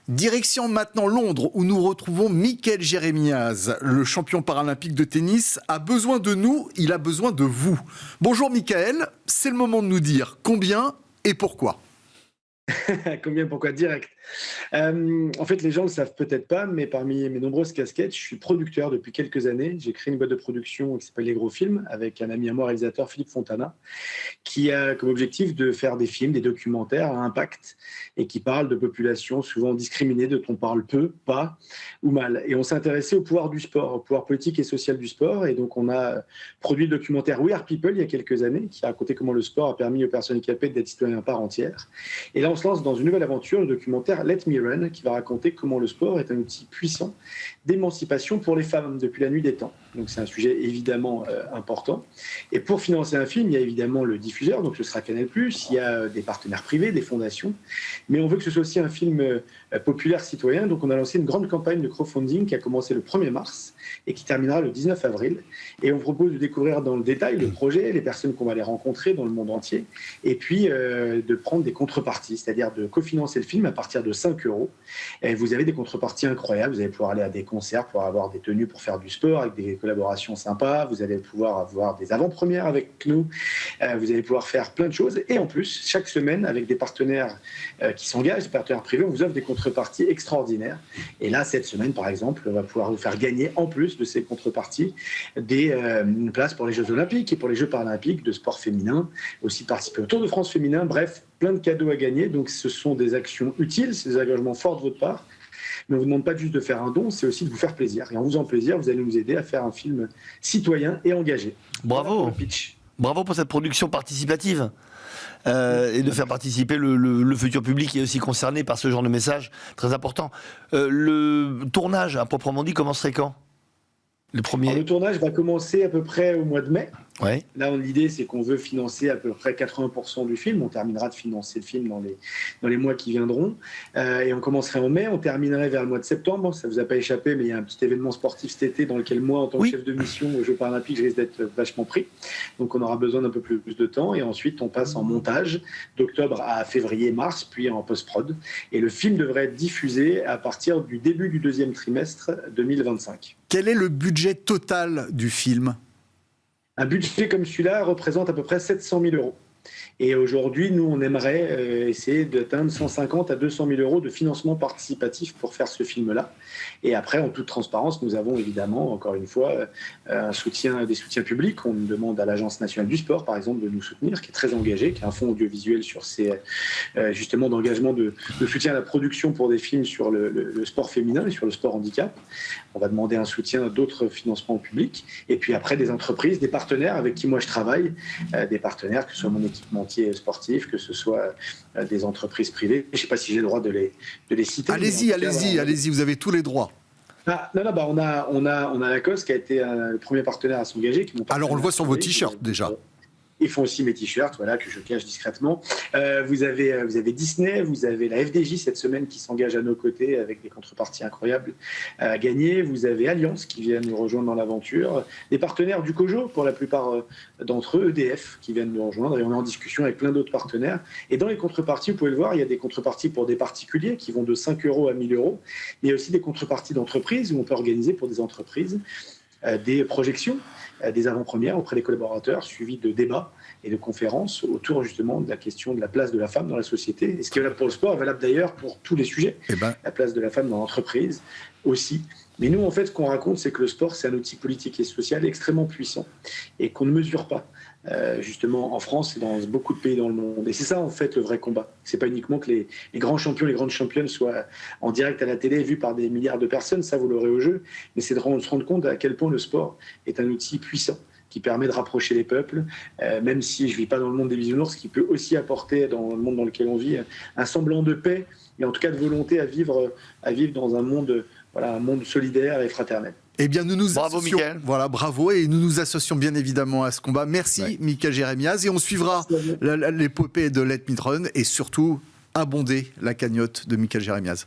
Direction maintenant Londres, où nous retrouvons Mickaël Jérémiaz. Le champion paralympique de tennis a besoin de nous, il a besoin de vous. Bonjour Mickaël, c'est le moment de nous dire combien et pourquoi. Combien, pourquoi direct. En fait, les gens ne le savent peut-être pas, mais parmi mes nombreuses casquettes, je suis producteur depuis quelques années. J'ai créé une boîte de production qui s'appelle Les Gros Films, avec un ami à moi, réalisateur Philippe Fontana, qui a comme objectif de faire des films, des documentaires à impact, et qui parlent de populations souvent discriminées, dont on parle peu, pas ou mal. Et on s'est intéressé au pouvoir du sport, au pouvoir politique et social du sport, et donc on a produit le documentaire We Are People il y a quelques années, qui a raconté comment le sport a permis aux personnes handicapées d'être citoyens à part entière. Et là, on se lance dans une nouvelle aventure, le documentaire Let Me Run, qui va raconter comment le sport est un outil puissant d'émancipation pour les femmes depuis la nuit des temps. Donc c'est un sujet évidemment important. Et pour financer un film, il y a évidemment le diffuseur, donc ce sera Canal+, il y a des partenaires privés, des fondations, mais on veut que ce soit aussi un film populaire citoyen, donc on a lancé une grande campagne de crowdfunding qui a commencé le 1er mars et qui terminera le 19 avril. Et on propose de découvrir dans le détail le projet, les personnes qu'on va les rencontrer dans le monde entier, et puis de prendre des contreparties, c'est-à-dire de cofinancer le film à partir de 5 €. Et vous avez des contreparties incroyables, vous allez pouvoir aller à des concerts pour avoir des tenues pour faire du sport avec des collaborations sympas, vous allez pouvoir avoir des avant-premières avec nous, vous allez pouvoir faire plein de choses, et en plus, chaque semaine, avec des partenaires qui s'engagent, des partenaires privés, on vous offre des contreparties extraordinaires. Et là, cette semaine, par exemple, on va pouvoir vous faire gagner, en plus de ces contreparties, des places pour les Jeux Olympiques et pour les Jeux Paralympiques de sport féminin, aussi participer au Tour de France féminin, bref, plein de cadeaux à gagner. Donc ce sont des actions utiles, c'est des engagements forts de votre part. Mais on ne vous demande pas juste de faire un don, c'est aussi de vous faire plaisir. Et en vous faisant plaisir, vous allez nous aider à faire un film citoyen et engagé. Bravo. Voilà pour le pitch. Bravo pour cette production participative. Et de faire participer le futur public qui est aussi concerné par ce genre de message très important. Le tournage, à proprement dit, commencerait quand ? Le tournage va commencer à peu près au mois de mai. Ouais. Là, l'idée, c'est qu'on veut financer à peu près 80% du film. On terminera de financer le film dans les mois qui viendront. Et on commencerait en mai, on terminerait vers le mois de septembre. Ça ne vous a pas échappé, mais il y a un petit événement sportif cet été dans lequel moi, en tant que chef de mission aux Jeux Paralympiques, je risque d'être vachement pris. Donc, on aura besoin d'un peu plus de temps. Et ensuite, on passe en montage d'octobre à février-mars, puis en post-prod. Et le film devrait être diffusé à partir du début du deuxième trimestre 2025. Quel est le budget total du film ? Un budget comme celui-là représente à peu près 700 000 €. Et aujourd'hui, nous, on aimerait essayer d'atteindre 150 à 200 000 € de financement participatif pour faire ce film-là. Et après, en toute transparence, nous avons évidemment, encore une fois, des soutiens publics. On demande à l'Agence nationale du sport, par exemple, de nous soutenir, qui est très engagée, qui a un fonds audiovisuel sur ces, justement, d'engagement de soutien à la production pour des films sur le sport féminin et sur le sport handicap. On va demander un soutien d'autres financements publics. Et puis après, des entreprises, des partenaires avec qui moi je travaille, des partenaires, que ce soit mon équipementier sportif, que ce soit des entreprises privées. Je ne sais pas si j'ai le droit de les citer. Allez-y, vous avez tous les droits. On a Lacoste qui a été le premier partenaire à s'engager. Alors on le voit sur vos t-shirts déjà. Ils font aussi mes t-shirts, voilà, que je cache discrètement. Vous avez Disney, vous avez la FDJ cette semaine qui s'engage à nos côtés avec des contreparties incroyables à gagner. Vous avez Allianz qui vient nous rejoindre dans l'aventure. Des partenaires du COJO, pour la plupart d'entre eux, EDF qui viennent nous rejoindre. Et on est en discussion avec plein d'autres partenaires. Et dans les contreparties, vous pouvez le voir, il y a des contreparties pour des particuliers qui vont de 5 € à 1 000 €. Il y a aussi des contreparties d'entreprises où on peut organiser pour des entreprises des projections, des avant-premières auprès des collaborateurs, suivies de débats et de conférences autour justement de la question de la place de la femme dans la société. Et ce qui est valable pour le sport est valable d'ailleurs pour tous les sujets. La place de la femme dans l'entreprise aussi. Mais nous, en fait, ce qu'on raconte, c'est que le sport, c'est un outil politique et social extrêmement puissant et qu'on ne mesure pas. Justement en France et dans beaucoup de pays dans le monde. Et c'est ça en fait le vrai combat. C'est pas uniquement que les grands champions, les grandes championnes soient en direct à la télé, vus par des milliards de personnes, ça vous l'aurez au jeu, mais c'est de se rendre compte à quel point le sport est un outil puissant qui permet de rapprocher les peuples, même si je ne vis pas dans le monde des bisounours, qui peut aussi apporter dans le monde dans lequel on vit un semblant de paix et en tout cas de volonté à vivre dans un monde solidaire et fraternel. Eh bien, bravo, Mickaël. Voilà, bravo, et nous nous associons bien évidemment à ce combat. Merci, Mickaël Jérémiaz, et on suivra l'épopée de Let Me Run et surtout abonder la cagnotte de Mickaël Jérémiaz.